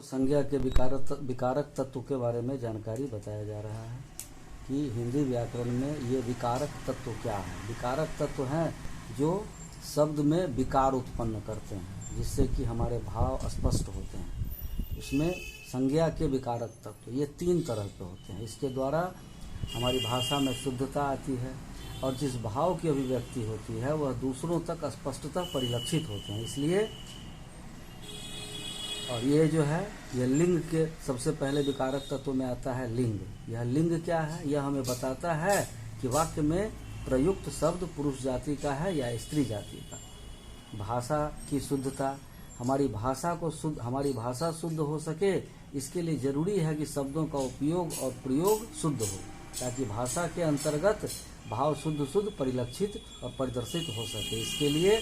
संज्ञा के विकारक तत्व के बारे में जानकारी बताया जा रहा है कि हिंदी व्याकरण में ये विकारक तत्व क्या है। विकारक तत्व हैं जो शब्द में विकार उत्पन्न करते हैं, जिससे कि हमारे भाव स्पष्ट होते हैं। उसमें संज्ञा के विकारक तत्व ये 3 तरह के होते हैं। इसके द्वारा हमारी भाषा में शुद्धता आती है और जिस भाव की अभिव्यक्ति होती है वह दूसरों तक स्पष्टतः परिलक्षित होते हैं। इसलिए और ये जो है यह लिंग के सबसे पहले विकारक तत्व में आता है लिंग। यह लिंग क्या है? यह हमें बताता है कि वाक्य में प्रयुक्त शब्द पुरुष जाति का है या स्त्री जाति का। भाषा की शुद्धता, हमारी भाषा शुद्ध हो सके, इसके लिए जरूरी है कि शब्दों का उपयोग और प्रयोग शुद्ध हो, ताकि भाषा के अंतर्गत भाव शुद्ध परिलक्षित और प्रदर्शित हो सके। इसके लिए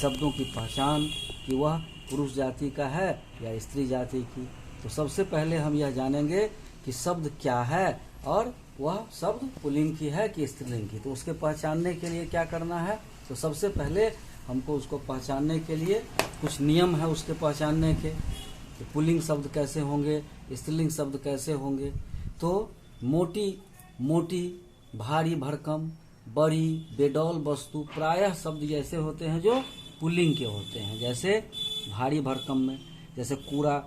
शब्दों की पहचान कि वह पुरुष जाति का है या स्त्री जाति की। तो सबसे पहले हम यह जानेंगे कि शब्द क्या है और वह शब्द पुल्लिंग की है कि स्त्रीलिंग की। तो उसके पहचानने के लिए क्या करना है? तो सबसे पहले हमको उसको पहचानने के लिए कुछ नियम है उसके पहचानने के, कि पुल्लिंग शब्द कैसे होंगे, स्त्रीलिंग शब्द कैसे होंगे। तो मोटी, भारी भरकम, बड़ी, बेडौल वस्तु प्रायः शब्द ऐसे होते हैं जो पुल्लिंग के होते हैं। जैसे भारी भरकम में जैसे कूड़ा,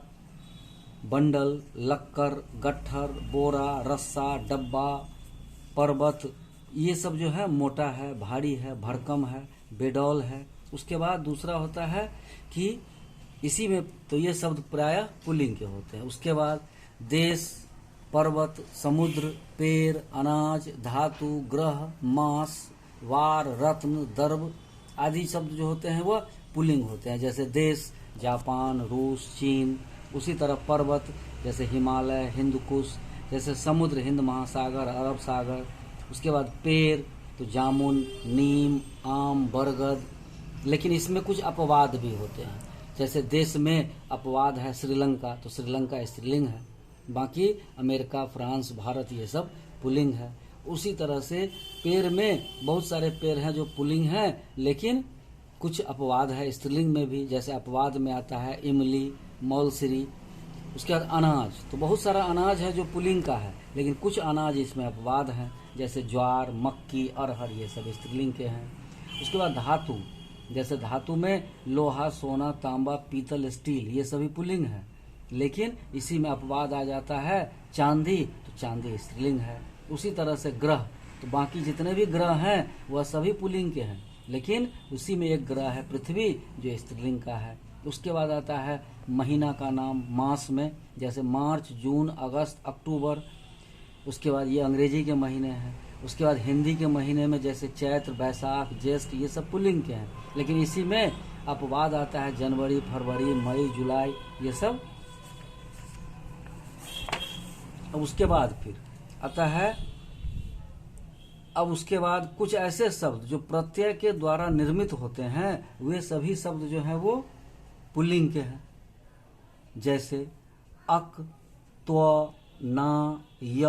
बंडल, लक्कर, गट्ठर, बोरा, रस्सा, डब्बा, पर्वत, ये सब जो है मोटा है, भारी है, भरकम है, बेडौल है। उसके बाद दूसरा होता है कि इसी में तो ये शब्द प्रायः पुल्लिंग के होते हैं। उसके बाद देश, पर्वत, समुद्र, पेड़, अनाज, धातु, ग्रह, मांस, वार, रत्न, दर्भ आदि शब्द जो होते हैं वह पुल्लिंग होते हैं। जैसे देश जापान, रूस, चीन। उसी तरह पर्वत जैसे हिमालय, हिंदकुश। जैसे समुद्र हिंद महासागर, अरब सागर। उसके बाद पेड़ तो जामुन, नीम, आम, बरगद। लेकिन इसमें कुछ अपवाद भी होते हैं। जैसे देश में अपवाद है श्रीलंका, तो श्रीलंका स्त्रीलिंग है। बाकी अमेरिका, फ्रांस, भारत ये सब पुल्लिंग है। उसी तरह से पेड़ में बहुत सारे पेड़ हैं जो पुल्लिंग हैं, लेकिन कुछ अपवाद है स्त्रीलिंग में भी। जैसे अपवाद में आता है इमली, मौलसिरी। उसके बाद अनाज, तो बहुत सारा अनाज है जो पुल्लिंग का है, लेकिन कुछ अनाज इसमें अपवाद हैं। जैसे ज्वार, मक्की, अरहर, ये सब स्त्रीलिंग के हैं। उसके बाद धातु, जैसे धातु में लोहा, सोना, तांबा, पीतल, स्टील, ये सभी पुल्लिंग है। लेकिन इसी में अपवाद आ जाता है चांदी, तो चांदी स्त्रीलिंग है। उसी तरह से ग्रह, तो बाकी जितने भी ग्रह हैं वह सभी पुल्लिंग के हैं, लेकिन उसी में एक ग्रह है पृथ्वी जो स्त्रीलिंग का है। उसके बाद आता है महीना का नाम मास में, जैसे मार्च, जून, अगस्त, अक्टूबर। उसके बाद ये अंग्रेजी के महीने हैं। उसके बाद हिंदी के महीने में जैसे चैत्र, बैसाख, ज्येष्ठ, ये सब पुल्लिंग के हैं, लेकिन इसी में अपवाद आता है जनवरी, फरवरी, मई, जुलाई, ये सब। अब उसके बाद फिर आता है, अब उसके बाद कुछ ऐसे शब्द जो प्रत्यय के द्वारा निर्मित होते हैं, वे सभी शब्द जो हैं वो पुल्लिंग के हैं। जैसे अक, त्व, ना, य,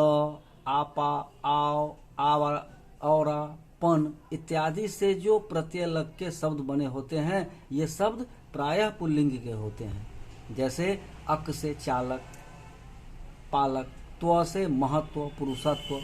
आपा, आओ, आवा, औरा, पन इत्यादि से जो प्रत्यय लग के शब्द बने होते हैं, ये शब्द प्रायः पुल्लिंग के होते हैं। जैसे अक से चालक, पालक, त्व से महत्व, पुरुषत्व,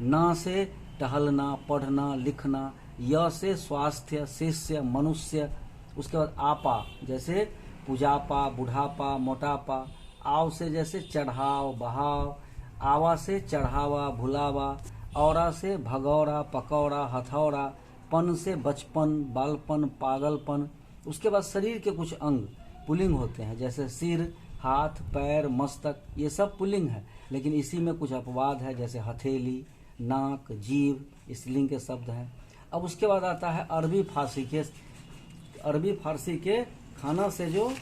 ना से टहलना, पढ़ना, लिखना, य से स्वास्थ्य, शिष्य, मनुष्य। उसके बाद आपा जैसे पुजापा, बुढ़ापा, मोटापा। आव से जैसे चढ़ाव, बहाव। आवा से चढ़ावा, भुलावा। औरा से भगौरा, पकौड़ा, हथौड़ा। पन से बचपन, बालपन, पागलपन। उसके बाद शरीर के कुछ अंग पुल्लिंग होते हैं, जैसे सिर, हाथ, पैर, मस्तक, ये सब पुल्लिंग है, लेकिन इसी में कुछ अपवाद है, जैसे हथेली, नाक, जीभ, स्त्रीलिंग के शब्द हैं। अब उसके बाद आता है अरबी फारसी के खाना से जो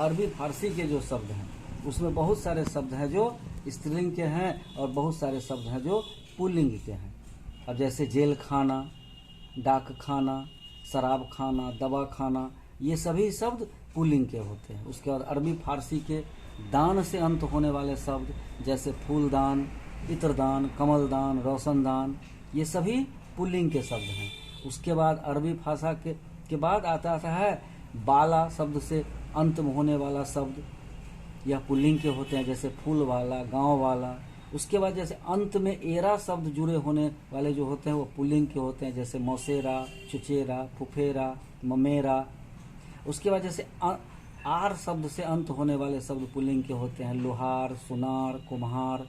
अरबी फारसी के जो शब्द हैं, उसमें बहुत सारे शब्द हैं जो स्त्रीलिंग के हैं और बहुत सारे शब्द हैं जो पुल्लिंग के हैं। अब जैसे जेल खाना, डाक खाना, शराब खाना, दवा खाना, ये सभी शब्द पुल्लिंग के होते हैं। उसके बाद अरबी फारसी के दान से अंत होने वाले शब्द, जैसे फूलदान, इत्रदान, कमलदान, रोशनदान, ये सभी पुल्लिंग के शब्द हैं। उसके बाद अरबी भाषा के बाद आता है बाला शब्द से अंत में होने वाला शब्द, यह पुल्लिंग के होते हैं, जैसे फूल वाला, गांव वाला। उसके बाद जैसे अंत में एरा शब्द जुड़े होने वाले जो होते हैं वो पुल्लिंग के होते हैं, जैसे मौसेरा, चुचेरा, फुफेरा, ममेरा। उसके बाद जैसे आर शब्द से अंत होने वाले शब्द पुल्लिंग के होते हैं, लोहार, सुनार, कुम्हार।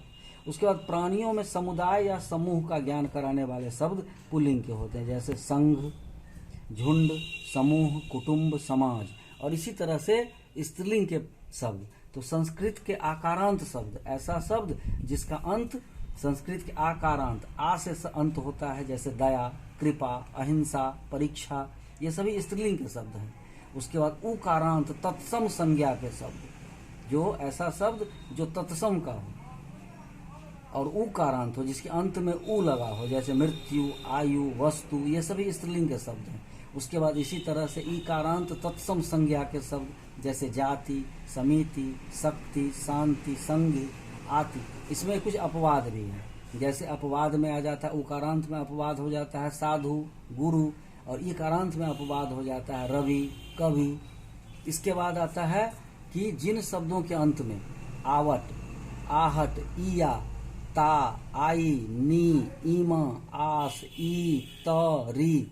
उसके बाद प्राणियों में समुदाय या समूह का ज्ञान कराने वाले शब्द पुल्लिंग के होते हैं, जैसे संघ, झुंड, समूह, कुटुंब, समाज। और इसी तरह से स्त्रीलिंग के शब्द, तो संस्कृत के आकारांत शब्द, ऐसा शब्द जिसका अंत संस्कृत के आकारांत आ से अंत होता है, जैसे दया, कृपा, अहिंसा, परीक्षा, ये सभी स्त्रीलिंग के शब्द हैं। उसके बाद उकारांत तत्सम संज्ञा के शब्द, जो ऐसा शब्द जो तत्सम का हो और उकारांत हो, जिसके अंत में उ लगा हो, जैसे मृत्यु, आयु, वस्तु, ये सभी स्त्रीलिंग के शब्द हैं। उसके बाद इसी तरह से ईकारांत तत्सम संज्ञा के शब्द, जैसे जाति, समिति, शक्ति, शांति, संघ आदि। इसमें कुछ अपवाद भी है, जैसे अपवाद में आ जाता है, उकारांत में अपवाद हो जाता है साधु, गुरु, और ईकारांत में अपवाद हो जाता है रवि, कवि। इसके बाद आता है कि जिन शब्दों के अंत में आवट, आहट, ईया, ता, आई, नी, ईमा, आस, ई, त, री